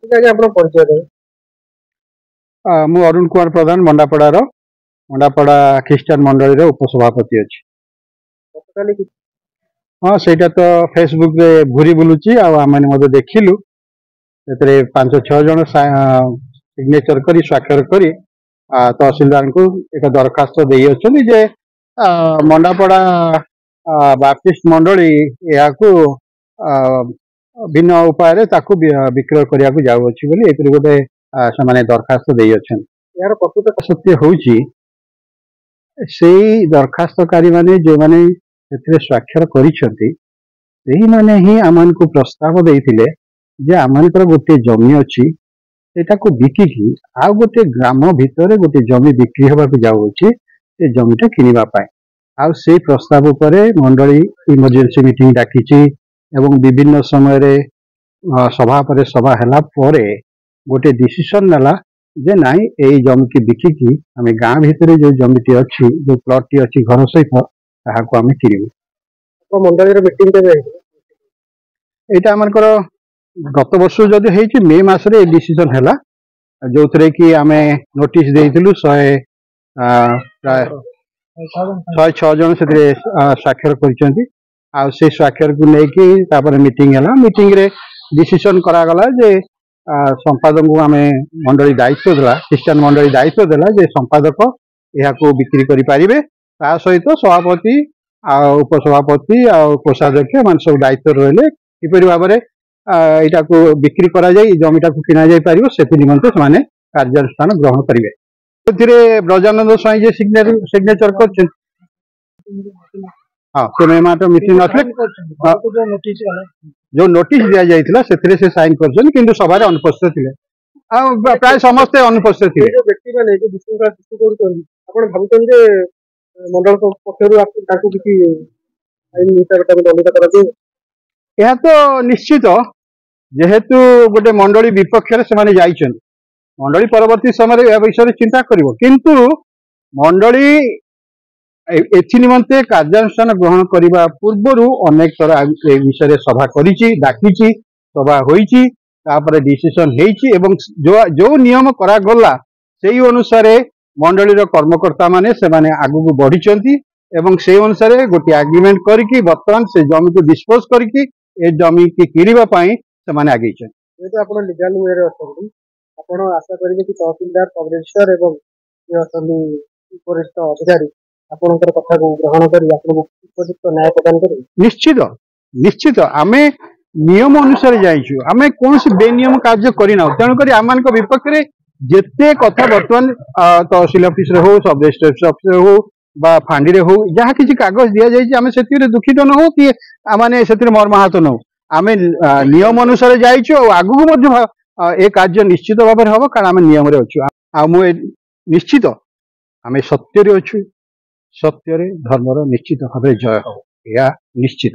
ଆଜ୍ଞା ଆପଣ ପରିଚୟ ଦେବେ। ମୁଁ ଅରୁଣ କୁମାର ପ୍ରଧାନ ମଣ୍ଡାପଡ଼ା ଖ୍ରୀଷ୍ଟିଆନ ମଣ୍ଡଳୀର ଉପସଭାପତି ଅଛି। ଗତକାଲି ହଁ ସେଇଟା ତ ଫେସବୁକରେ ଘୁରି ବୁଲୁଛି ଆଉ ଆମେ ମଧ୍ୟ ଦେଖିଲୁ। ସେଥିରେ 5-6 ଜଣ ସିଗ୍ନେଚର କରି ସ୍ୱାକ୍ଷର କରି ତହସିଲଦାରଙ୍କୁ ଏକ ଦରଖାସ୍ତ ଦେଇ ଅଛନ୍ତି ଯେ ମଣ୍ଡାପଡ଼ା ବାପ୍ଟିଷ୍ଟ ମଣ୍ଡଳୀ ଏହାକୁ ଭିନ୍ନ ଉପାୟରେ ତାକୁ ବିକ୍ରୟ କରିବାକୁ ଯାଉଅଛି ବୋଲି ଏଥିରେ ଗୋଟେ ସେମାନେ ଦରଖାସ୍ତ ଦେଇ ଅଛନ୍ତି। ଏହାର ପ୍ରକୃତ ସତ୍ୟ ହଉଛି ସେଇ ଦରଖାସ୍ତକାରୀ ମାନେ ଯେଉଁମାନେ ସେଥିରେ ସ୍ୱାକ୍ଷର କରିଛନ୍ତି ସେଇମାନେ ହିଁ ଆମମାନଙ୍କୁ ପ୍ରସ୍ତାବ ଦେଇଥିଲେ ଯେ ଆମମାନଙ୍କର ଗୋଟେ ଜମି ଅଛି ସେଟାକୁ ବିକିକି ଆଉ ଗୋଟେ ଗ୍ରାମ ଭିତରେ ଗୋଟେ ଜମି ବିକ୍ରି ହେବାକୁ ଯାଉଅଛି ସେ ଜମିଟା କିଣିବା ପାଇଁ। ଆଉ ସେଇ ପ୍ରସ୍ତାବ ଉପରେ ମଣ୍ଡଳୀ ଇମର୍ଜେନ୍ସି ମିଟିଂ ଡାକିଛି ଏବଂ ବିଭିନ୍ନ ସମୟରେ ସଭା ପରେ ସଭା ହେଲା ପରେ ଗୋଟେ ଡିସିସନ ନେଲା ଯେ ନାଇଁ ଏଇ ଜମିକି ବିକିକି ଆମେ ଗାଁ ଭିତରେ ଯୋଉ ଜମିଟି ଅଛି ଯୋଉ ପ୍ଲଟଟି ଅଛି ଘର ସହିତ ତାହାକୁ ଆମେ କିଣିବୁ। ମଣ୍ଡଳୀର ମିଟିଂ କେବେ ହେଇଥିଲା? ଏଇଟା ଆମଙ୍କର ଗତ ବର୍ଷ ଯଦି ହେଇଛି ମେ ମାସରେ ଏ ଡିସିସନ ହେଲା ଯୋଉଥିରେ କି ଆମେ ନୋଟିସ ଦେଇଥିଲୁ 106 ଜଣ ସେଥିରେ ସ୍ୱାକ୍ଷର କରିଛନ୍ତି। ଆଉ ସେ ସ୍ୱାକ୍ଷରକୁ ନେଇକି ତାପରେ ମିଟିଂ ହେଲା। ମିଟିଂରେ ଡିସିସନ କରାଗଲା ଯେ ସମ୍ପାଦକଙ୍କୁ ଆମେ ମଣ୍ଡଳୀ ଦାୟିତ୍ୱ ଦେଲା ଖ୍ରୀଷ୍ଟିଆନ ମଣ୍ଡଳୀ ଦାୟିତ୍ୱ ଦେଲା ଯେ ସମ୍ପାଦକ ଏହାକୁ ବିକ୍ରି କରିପାରିବେ ତା ସହିତ ସଭାପତି ଆଉ ଉପସଭାପତି ଆଉ କୋଷାଧ୍ୟକ୍ଷ ଏମାନେ ସବୁ ଦାୟିତ୍ୱ ରହିଲେ କିପରି ଭାବରେ ଏଇଟାକୁ ବିକ୍ରି କରାଯାଇ ଜମିଟାକୁ କିଣା ଯାଇ ପାରିବ ସେଥି ନିମନ୍ତେ ସେମାନେ କାର୍ଯ୍ୟାନୁଷ୍ଠାନ ଗ୍ରହଣ କରିବେ। ସେଥିରେ ବ୍ରଜାନନ୍ଦ ସ୍ୱାଇଁ ଯେ ସିଗ୍ନେଚର କରିଛନ୍ତି ହଁ ସେ ମେମାଟ ମିଟିଂ ନଥିଲେ ଯୋଉ ନୋଟିସ ଦିଆଯାଇଥିଲା ସେଥିରେ ସେ ସାଇନ କରିଛନ୍ତି କିନ୍ତୁ ସଭାରେ ଅନୁପସ୍ଥିତ ଥିଲେ ଆଉ ପ୍ରାୟ ସମସ୍ତେ ଅନୁପସ୍ଥିତ ଥିଲେ। ବ୍ୟକ୍ତିମାନେ ଯୋଉ ବିଶୃଙ୍ଖଳା ସୃଷ୍ଟି କରୁଛନ୍ତି ଆପଣ ଭାବୁଛନ୍ତି ଯେ ମଣ୍ଡଳ ପକ୍ଷରୁ ତାଙ୍କୁ କିଛି ଆଇନ ହିସାବରେ ତାଙ୍କୁ ଦଣ୍ଡିତ କରାଯିବ? ଏହା ତ ନିଶ୍ଚିତ ଯେହେତୁ ଗୋଟେ ମଣ୍ଡଳୀ ବିପକ୍ଷରେ ସେମାନେ ଯାଇଛନ୍ତି ମଣ୍ଡଳୀ ପରବର୍ତ୍ତୀ ସମୟରେ ଏ ବିଷୟରେ ଚିନ୍ତା କରିବ କିନ୍ତୁ ମଣ୍ଡଳୀ ଏଥି ନିମନ୍ତେ କାର୍ଯ୍ୟାନୁଷ୍ଠାନ ଗ୍ରହଣ କରିବା ପୂର୍ବରୁ ଅନେକ ଥର ଏ ବିଷୟରେ ସଭା କରିଛି ଡାକିଛି ସଭା ହୋଇଛି ତାପରେ ଡିସିସନ ହେଇଛି ଏବଂ ଯୋଉ ନିୟମ କରାଗଲା ସେଇ ଅନୁସାରେ ମଣ୍ଡଳୀର କର୍ମକର୍ତ୍ତା ମାନେ ସେମାନେ ଆଗକୁ ବଢିଛନ୍ତି ଏବଂ ସେଇ ଅନୁସାରେ ଗୋଟିଏ ଆଗ୍ରିମେଣ୍ଟ କରିକି ବର୍ତ୍ତମାନ ସେ ଜମିକୁ ଡିସ୍ପୋଜ କରିକି ଏ ଜମିକି କିଣିବା ପାଇଁ ସେମାନେ ଆଗେଇଛନ୍ତି। ଯେହେତୁ ଆପଣ ଲିଗାଲ ୱେରେ ଅଛନ୍ତି ଆପଣ ଆଶା କରିବେ କି ତହସିଲଦାର ସବ ରେଜିଷ୍ଟ୍ରାର ଏବଂ ଅଛନ୍ତି ଉପରିସ୍ଥ ଅଧିକାରୀ ଆପଣଙ୍କର କଥାକୁ ଗ୍ରହଣ କରି ଆପଣଙ୍କୁ ଉପଯୁକ୍ତ ନ୍ୟାୟ ପ୍ରଦାନ କରିବେ? ନିଶ୍ଚିତ ଆମେ ନିୟମ ଅନୁସାରେ ଯାଇଛୁ ଆମେ କୌଣସି ବେନିୟମ କାର୍ଯ୍ୟ କରିନାହୁଁ ତେଣୁକରି ଆମମାନଙ୍କ ବିପକ୍ଷରେ ଯେତେ କଥା ବର୍ତ୍ତମାନ ତହସିଲ ଅଫିସରେ ହଉ ସବ ରେଜିଷ୍ଟ୍ରାର ଅଫିସରେ ହଉ ବା ଫାଣ୍ଡିରେ ହଉ ଯାହା କିଛି କାଗଜ ଦିଆଯାଇଛି ଆମେ ସେଥିରେ ଦୁଃଖିତ ନ ହଉ କି ମାନେ ସେଥିରେ ମର୍ମାହତ ନହଉ ଆମେ ନିୟମ ଅନୁସାରେ ଯାଇଛୁ ଆଉ ଆଗକୁ ମଧ୍ୟ ଏ କାର୍ଯ୍ୟ ନିଶ୍ଚିତ ଭାବରେ ହବ କାରଣ ଆମେ ନିୟମରେ ଅଛୁ ଆଉ ମୁଁ ନିଶ୍ଚିତ ଆମେ ସତ୍ୟରେ ଅଛୁ ସତ୍ୟରେ ଧର୍ମର ନିଶ୍ଚିତ ଭାବରେ ଜୟ ହବ ଏହା ନିଶ୍ଚିତ।